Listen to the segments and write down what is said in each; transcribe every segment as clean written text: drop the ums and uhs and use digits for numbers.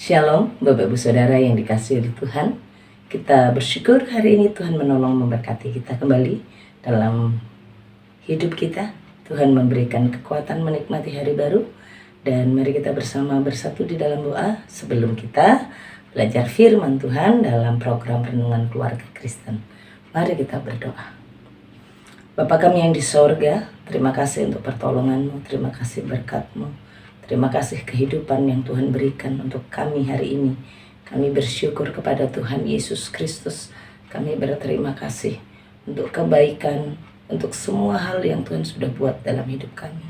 Shalom Bapak Ibu Saudara yang dikasihi oleh Tuhan. Kita bersyukur hari ini Tuhan menolong memberkati kita kembali dalam hidup kita. Tuhan memberikan kekuatan menikmati hari baru. Dan mari kita bersama bersatu di dalam doa sebelum kita belajar firman Tuhan dalam program Renungan Keluarga Kristen. Mari kita berdoa. Bapa kami yang di sorga, terima kasih untuk pertolongan-Mu, terima kasih berkat-Mu. Terima kasih kehidupan yang Tuhan berikan untuk kami hari ini. Kami bersyukur kepada Tuhan Yesus Kristus. Kami berterima kasih untuk kebaikan, untuk semua hal yang Tuhan sudah buat dalam hidup kami.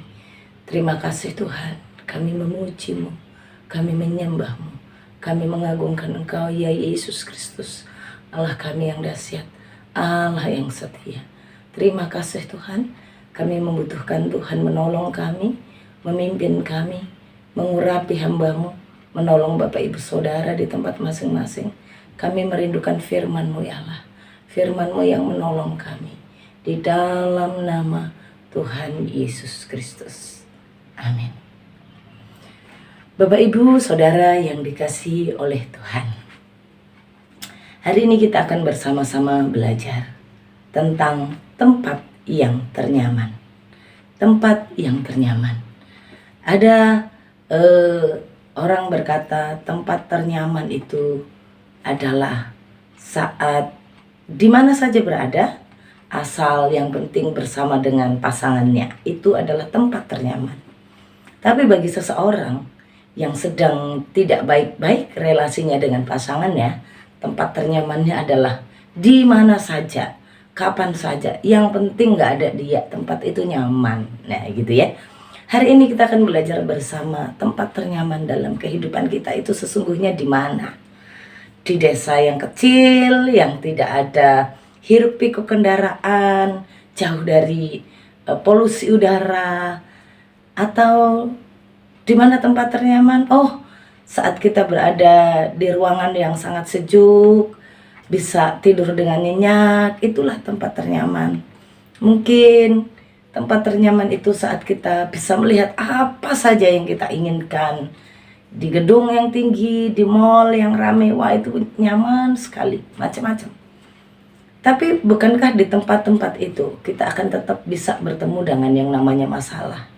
Terima kasih Tuhan, kami memuji-Mu, kami menyembah-Mu, kami mengagungkan Engkau ya Yesus Kristus, Allah kami yang dahsyat, Allah yang setia. Terima kasih Tuhan, kami membutuhkan Tuhan menolong kami, memimpin kami, mengurapi hamba-Mu, menolong Bapak Ibu Saudara di tempat masing-masing. Kami merindukan firman-Mu ya Allah, firman-Mu yang menolong kami. Di dalam nama Tuhan Yesus Kristus. Amin. Bapak Ibu Saudara yang dikasihi oleh Tuhan, hari ini kita akan bersama-sama belajar tentang tempat yang ternyaman. Tempat yang ternyaman. Ada orang berkata tempat ternyaman itu adalah saat di mana saja berada, asal yang penting bersama dengan pasangannya, itu adalah tempat ternyaman. Tapi bagi seseorang yang sedang tidak baik-baik relasinya dengan pasangannya, tempat ternyamannya adalah di mana saja, kapan saja, yang penting gak ada dia, tempat itu nyaman. Nah gitu ya. Hari ini kita akan belajar bersama tempat ternyaman dalam kehidupan kita itu sesungguhnya di mana. Di desa yang kecil, yang tidak ada hiruk pikuk kendaraan, jauh dari polusi udara, atau di mana tempat ternyaman? Oh, saat kita berada di ruangan yang sangat sejuk, bisa tidur dengan nyenyak, itulah tempat ternyaman. Mungkin tempat ternyaman itu saat kita bisa melihat apa saja yang kita inginkan. Di gedung yang tinggi, di mall yang ramai, wah itu nyaman sekali, macam-macam. Tapi bukankah di tempat-tempat itu kita akan tetap bisa bertemu dengan yang namanya masalah?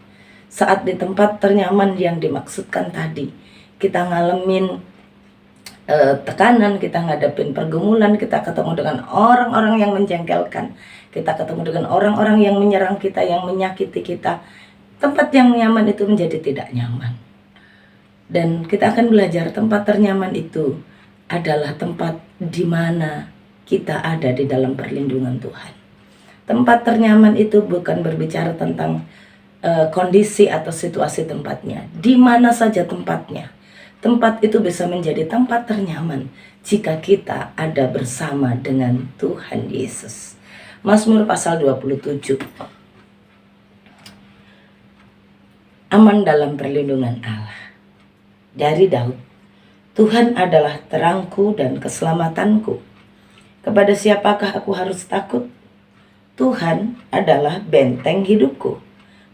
Saat di tempat ternyaman yang dimaksudkan tadi, kita ngalamin tekanan, kita ngadepin pergumulan, kita ketemu dengan orang-orang yang menjengkelkan, kita ketemu dengan orang-orang yang menyerang kita, yang menyakiti kita. Tempat yang nyaman itu menjadi tidak nyaman. Dan kita akan belajar tempat ternyaman itu adalah tempat di mana kita ada di dalam perlindungan Tuhan. Tempat ternyaman itu bukan berbicara tentang kondisi atau situasi tempatnya, di mana saja tempatnya. Tempat itu bisa menjadi tempat ternyaman jika kita ada bersama dengan Tuhan Yesus. Mazmur pasal 27. Aman dalam perlindungan Allah. Dari Daud. Tuhan adalah terangku dan keselamatanku. Kepada siapakah aku harus takut? Tuhan adalah benteng hidupku.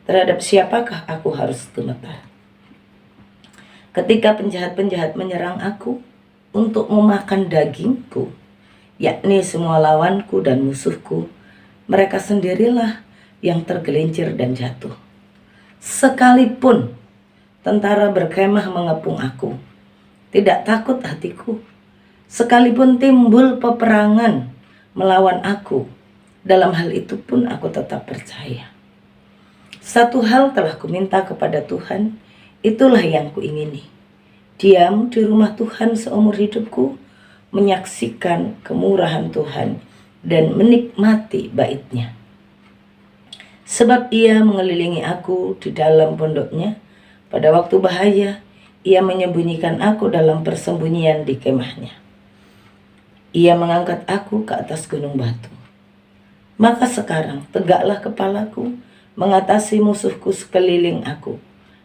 Terhadap siapakah aku harus gemetar? Ketika penjahat-penjahat menyerang aku untuk memakan dagingku, yakni semua lawanku dan musuhku, mereka sendirilah yang tergelincir dan jatuh. Sekalipun tentara berkemah mengepung aku, tidak takut hatiku. Sekalipun timbul peperangan melawan aku, dalam hal itu pun aku tetap percaya. Satu hal telah kuminta kepada Tuhan, itulah yang kuingini, diam di rumah Tuhan seumur hidupku, menyaksikan kemurahan Tuhan dan menikmati bait-Nya. Sebab Ia mengelilingi aku di dalam pondok-Nya, pada waktu bahaya Ia menyembunyikan aku dalam persembunyian di kemah-Nya. Ia mengangkat aku ke atas gunung batu. Maka sekarang tegaklah kepalaku, mengatasi musuhku sekeliling aku.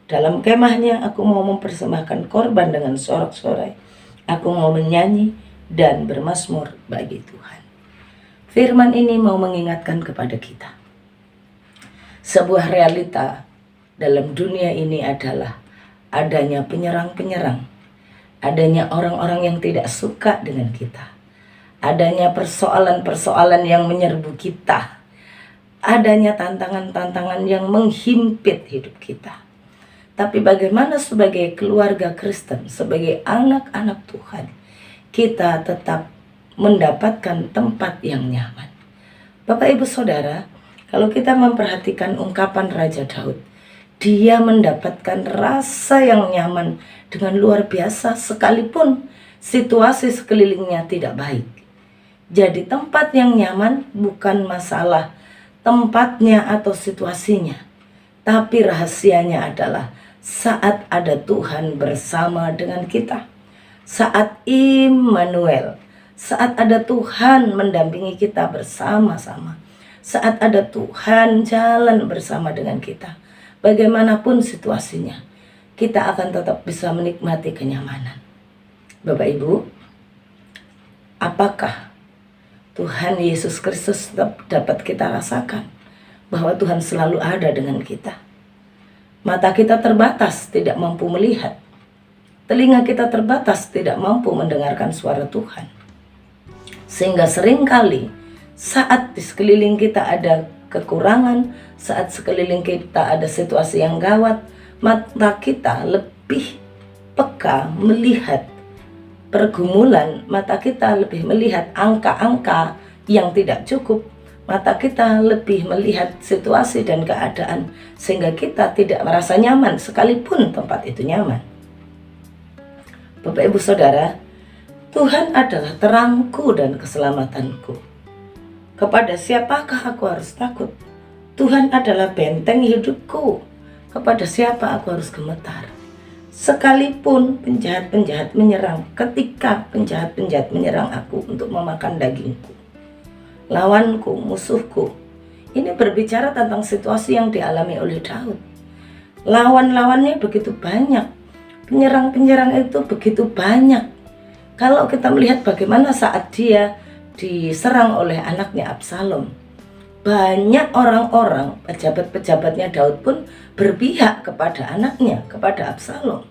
Dalam kemahnya aku mau mempersembahkan korban dengan sorak-sorai. Aku mau menyanyi dan bermazmur bagi Tuhan. Firman ini mau mengingatkan kepada kita. Sebuah realita dalam dunia ini adalah adanya penyerang-penyerang. adanya orang-orang yang tidak suka dengan kita, adanya persoalan-persoalan yang menyerbu kita, adanya tantangan-tantangan yang menghimpit hidup kita. Tapi bagaimana sebagai keluarga Kristen, sebagai anak-anak Tuhan, kita tetap mendapatkan tempat yang nyaman. Bapak Ibu Saudara, kalau kita memperhatikan ungkapan Raja Daud, dia mendapatkan rasa yang nyaman dengan luar biasa sekalipun situasi sekelilingnya tidak baik. Jadi tempat yang nyaman bukan masalah tempatnya atau situasinya, tapi rahasianya adalah saat ada Tuhan bersama dengan kita. Saat Immanuel, saat ada Tuhan mendampingi kita bersama-sama, saat ada Tuhan jalan bersama dengan kita, bagaimanapun situasinya, kita akan tetap bisa menikmati kenyamanan. Bapak Ibu, apakah Tuhan Yesus Kristus dapat kita rasakan bahwa Tuhan selalu ada dengan kita? Mata kita terbatas, tidak mampu melihat. Telinga kita terbatas, tidak mampu mendengarkan suara Tuhan. Sehingga seringkali saat di sekeliling kita ada kekurangan, saat sekeliling kita ada situasi yang gawat, mata kita lebih peka melihat pergumulan, mata kita lebih melihat angka-angka yang tidak cukup, mata kita lebih melihat situasi dan keadaan, sehingga kita tidak merasa nyaman sekalipun tempat itu nyaman. Bapak Ibu Saudara, Tuhan adalah terangku dan keselamatanku. Kepada siapakah aku harus takut? Tuhan adalah benteng hidupku. Kepada siapa aku harus gemetar? Sekalipun penjahat-penjahat menyerang, ketika penjahat-penjahat menyerang aku untuk memakan dagingku, lawanku, musuhku. Ini berbicara tentang situasi yang dialami oleh Daud. Lawan-lawannya begitu banyak, penyerang-penyerang itu begitu banyak. Kalau kita melihat bagaimana saat dia diserang oleh anaknya Absalom, banyak orang-orang, pejabat-pejabatnya Daud pun berpihak kepada anaknya, kepada Absalom.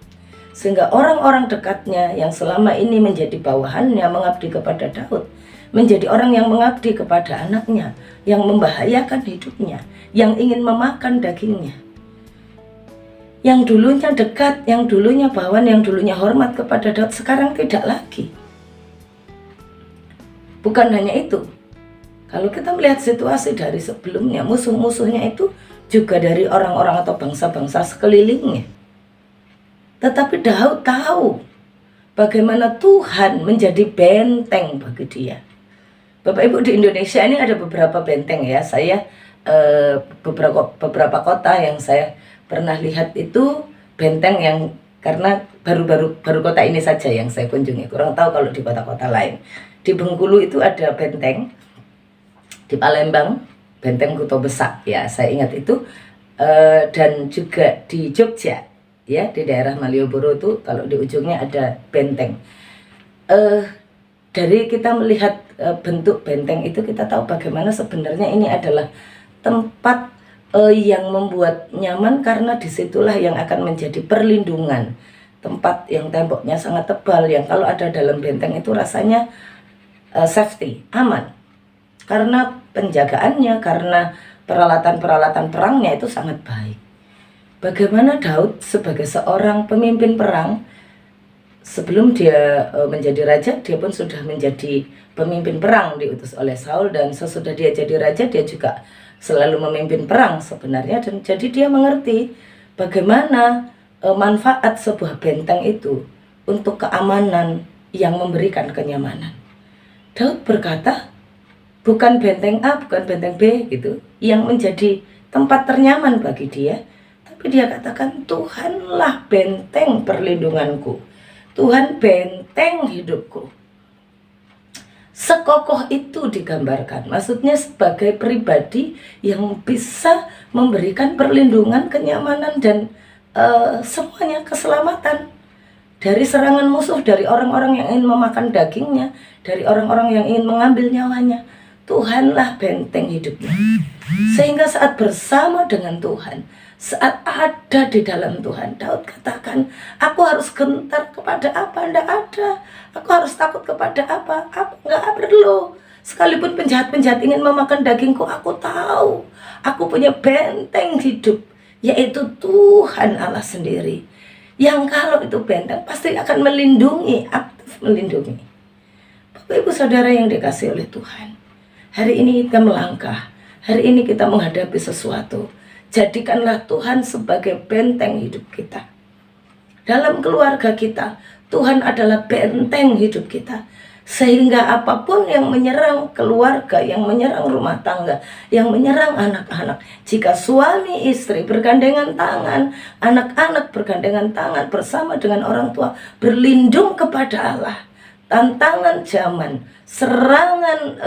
Sehingga orang-orang dekatnya yang selama ini menjadi bawahannya mengabdi kepada Daud, menjadi orang yang mengabdi kepada anaknya, yang membahayakan hidupnya, yang ingin memakan dagingnya. Yang dulunya dekat, yang dulunya bawahan, yang dulunya hormat kepada Daud, sekarang tidak lagi. Bukan hanya itu, kalau kita melihat situasi dari sebelumnya, musuh-musuhnya itu juga dari orang-orang atau bangsa-bangsa sekelilingnya. Tetapi Daud tahu bagaimana Tuhan menjadi benteng bagi dia. Bapak Ibu, di Indonesia ini ada beberapa benteng ya. Saya beberapa kota yang saya pernah lihat itu benteng yang, karena baru kota ini saja yang saya kunjungi. Kurang tahu kalau di kota-kota lain. Di Bengkulu itu ada benteng. Di Palembang benteng Kuto Besak ya, saya ingat itu. Dan juga di Jogja ya, di daerah Malioboro itu kalau di ujungnya ada benteng. Dari kita melihat bentuk benteng itu, kita tahu bagaimana sebenarnya ini adalah tempat yang membuat nyaman, karena disitulah yang akan menjadi perlindungan. Tempat yang temboknya sangat tebal, yang kalau ada dalam benteng itu rasanya safety, aman. Karena penjagaannya, karena peralatan-peralatan perangnya itu sangat baik. Bagaimana Daud sebagai seorang pemimpin perang, sebelum dia menjadi raja, dia pun sudah menjadi pemimpin perang, diutus oleh Saul, dan sesudah dia jadi raja, dia juga selalu memimpin perang sebenarnya. Dan jadi dia mengerti bagaimana manfaat sebuah benteng itu untuk keamanan yang memberikan kenyamanan. Daud berkata, bukan benteng A, bukan benteng B gitu yang menjadi tempat ternyaman bagi dia, tapi dia katakan Tuhanlah benteng perlindunganku, Tuhan benteng hidupku. Sekokoh itu digambarkan, maksudnya sebagai pribadi yang bisa memberikan perlindungan, kenyamanan, dan semuanya keselamatan dari serangan musuh, dari orang-orang yang ingin memakan dagingnya, dari orang-orang yang ingin mengambil nyawanya. Tuhanlah benteng hidupnya. Sehingga saat bersama dengan Tuhan, saat ada di dalam Tuhan, Daud katakan, aku harus gentar kepada apa? Tidak ada. Aku harus takut kepada apa? Nggak perlu. Sekalipun penjahat-penjahat ingin memakan dagingku, aku tahu. Aku punya benteng hidup, yaitu Tuhan Allah sendiri. Yang kalau itu benteng pasti akan melindungi, aktif melindungi. Bapak Ibu Saudara yang dikasihi oleh Tuhan, hari ini kita melangkah, hari ini kita menghadapi sesuatu. Jadikanlah Tuhan sebagai benteng hidup kita. Dalam keluarga kita, Tuhan adalah benteng hidup kita. Sehingga apapun yang menyerang keluarga, yang menyerang rumah tangga, yang menyerang anak-anak, jika suami istri bergandengan tangan, anak-anak bergandengan tangan bersama dengan orang tua, berlindung kepada Allah, tantangan zaman, serangan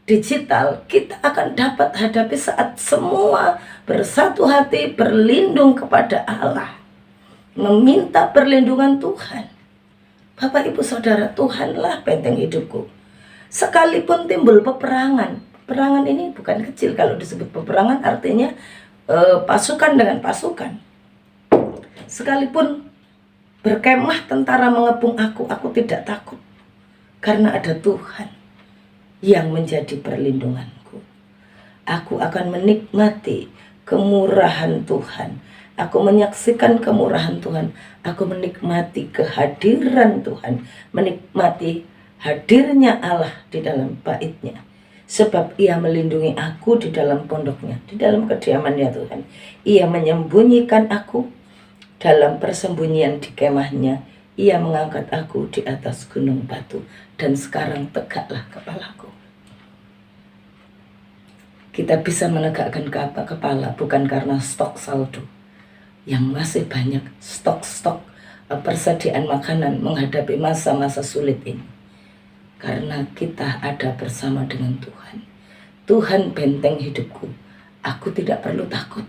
digital, kita akan dapat hadapi saat semua bersatu hati berlindung kepada Allah, meminta perlindungan Tuhan. Bapak Ibu Saudara, Tuhanlah benteng hidupku. Sekalipun timbul peperangan, peperangan ini bukan kecil. Kalau disebut peperangan artinya pasukan dengan pasukan. Sekalipun berkemah tentara mengepung aku tidak takut. Karena ada Tuhan yang menjadi perlindunganku. Aku akan menikmati kemurahan Tuhan. Aku menyaksikan kemurahan Tuhan. Aku menikmati kehadiran Tuhan. Menikmati hadirnya Allah di dalam baitnya. Sebab ia melindungi aku di dalam pondoknya, di dalam kediamannya Tuhan. Ia menyembunyikan aku dalam persembunyian di kemahnya. Ia mengangkat aku di atas gunung batu. Dan sekarang tegaklah kepalaku. Kita bisa menegakkan kepala bukan karena stok saldo yang masih banyak, stok persediaan makanan menghadapi masa-masa sulit ini. Karena kita ada bersama dengan Tuhan. Tuhan benteng hidupku. Aku tidak perlu takut.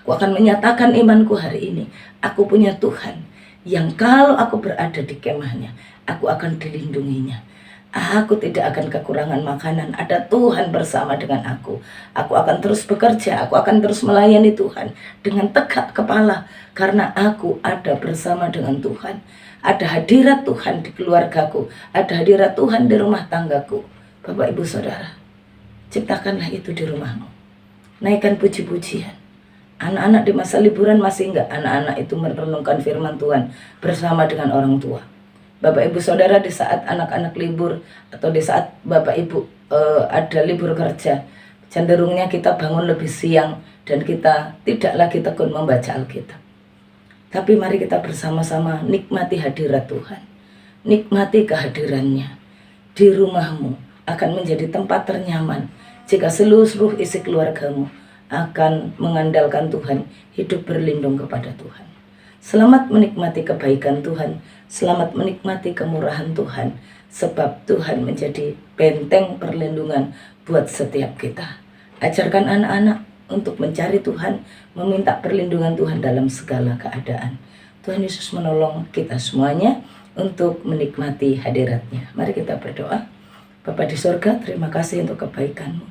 Aku akan menyatakan imanku hari ini. Aku punya Tuhan yang kalau aku berada di kemahnya, aku akan dilindunginya. Aku tidak akan kekurangan makanan. Ada Tuhan bersama dengan aku. Aku akan terus bekerja. Aku akan terus melayani Tuhan dengan tegak kepala. Karena aku ada bersama dengan Tuhan. Ada hadirat Tuhan di keluargaku. Ada hadirat Tuhan di rumah tanggaku. Bapak Ibu Saudara, ciptakanlah itu di rumahmu. Naikkan puji-pujian. Anak-anak di masa liburan masih enggak anak-anak itu merenungkan firman Tuhan bersama dengan orang tua. Bapak Ibu Saudara, di saat anak-anak libur atau di saat Bapak Ibu ada libur kerja, cenderungnya kita bangun lebih siang dan kita tidak lagi tekun membaca Alkitab. Tapi mari kita bersama-sama nikmati hadirat Tuhan. Nikmati kehadirannya. Di rumahmu akan menjadi tempat ternyaman jika seluruh isi keluargamu akan mengandalkan Tuhan, hidup berlindung kepada Tuhan. Selamat menikmati kebaikan Tuhan, selamat menikmati kemurahan Tuhan, sebab Tuhan menjadi benteng perlindungan buat setiap kita. Ajarkan anak-anak untuk mencari Tuhan, meminta perlindungan Tuhan dalam segala keadaan. Tuhan Yesus menolong kita semuanya untuk menikmati hadirat-Nya. Mari kita berdoa. Bapa di sorga, terima kasih untuk kebaikan-Mu.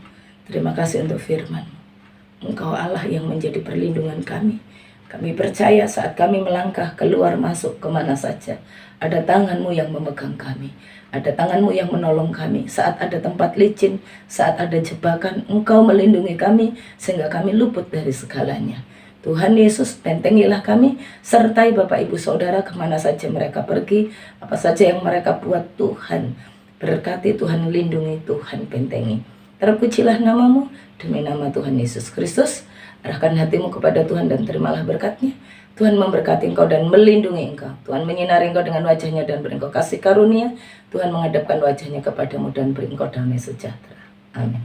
Terima kasih untuk firman-Mu. Engkau Allah yang menjadi perlindungan kami. Kami percaya saat kami melangkah keluar masuk kemana saja, ada tangan-Mu yang memegang kami. Ada tangan-Mu yang menolong kami. Saat ada tempat licin, saat ada jebakan, Engkau melindungi kami sehingga kami luput dari segalanya. Tuhan Yesus, bentengilah kami, sertai Bapak Ibu Saudara kemana saja mereka pergi, apa saja yang mereka buat, Tuhan berkati, Tuhan lindungi, Tuhan bentengi. Terpujilah nama-Mu, demi nama Tuhan Yesus Kristus. Arahkan hatimu kepada Tuhan dan terimalah berkat-Nya. Tuhan memberkati engkau dan melindungi engkau. Tuhan menyinari engkau dengan wajah-Nya dan beri engkau kasih karunia. Tuhan menghadapkan wajah-Nya kepadamu dan beri engkau damai sejahtera. Amin.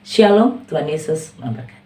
Shalom, Tuhan Yesus memberkati.